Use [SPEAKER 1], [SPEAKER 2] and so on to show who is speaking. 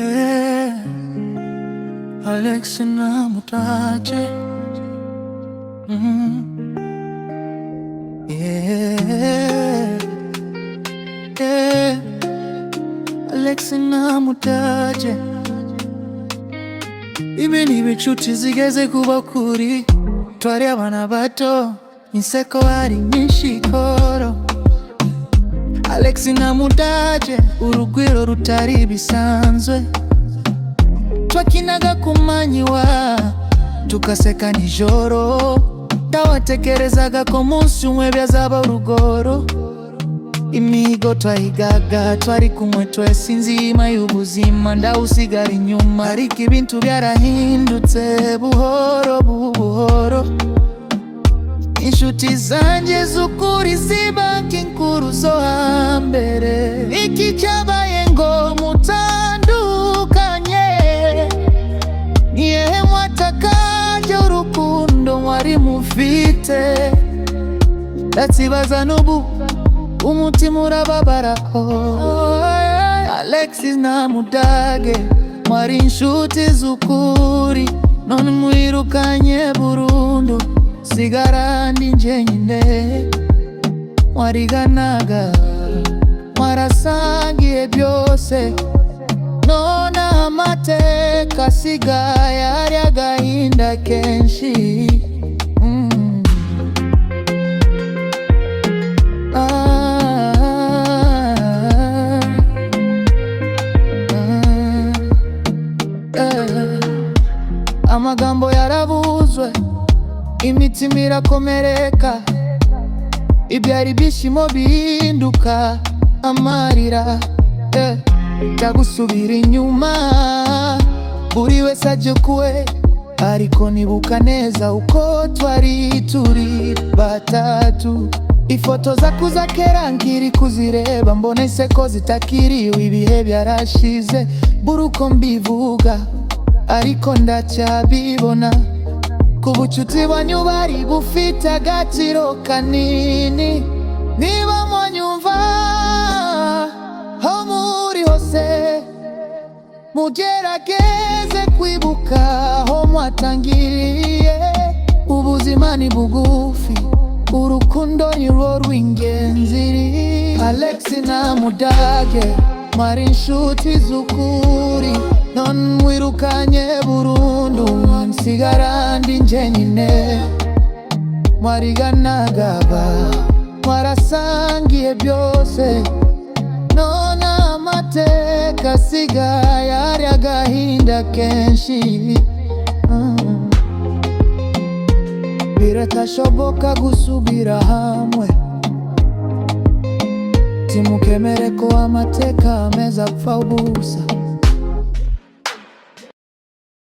[SPEAKER 1] Yeah, Alex Namutaje. Yeah, yeah, Alex Namutaje. Ibi n'ibicuti zigeze kuba kuri, twari abana bato, inseko ari nyinshikoro. Alex Namutaje, urugwiro rutari bisanzwe, twakinaga kumanyiwa tukaseka nijoro, tawatekerezaga ko munsi umwe byazaba urugoro. Imihigo twahigaga twari kumwe twese, inzima y'ubuzima ndawusigara inyuma, ariko ibintu byarahindutse buhoro buhoro. Inshuti zanje z'ukuri zibanka inkuru zo hambere, iki cyabaye ngo mutandukanye, niyehe mwatakaje urukundo mwari mufite, ndatsibaza n'ubu umutima urababara. Alex Namutaje, mwari inshuti z'ukuri, none mwirukanye burundu, sigara ndi njyenyine. Mwariganaga, mwarasangiye byose, none amateka asigaye ari agahinda kenshi. Amagambo yarabuzwe, imitima irakomereka, ibyari ibyishimo bihinduka amarira. Ndagusubira inyuma, buri wese aje kwe, ariko nibuka neza uko twari turi batatu. Ifoto zakuza kera nkiri kuzireba, mbona inseko zitakiriwe, ibihe byarashize, buri uko mbivuga ariko ndacyabibona. Ku bucuti bwanyu bari bufite agaciro kanini, niba mwanyumva aho muri hose, mugerageze kwibuka aho mwatangiriye. Ubuzima ni bugufi, urukundo ni rwo rw'ingenzi. Alex Namutaje, mwari inshuti z'ukuri, none mwirukanye burundu, nsigara ndi njyenyine. Mwariganaga, mwarasangiye byose, none amateka asigaye ari agahinda kenshi. Biratashoboka gusubira hamwe, timukemere ko amateka ameza apfa ubusa.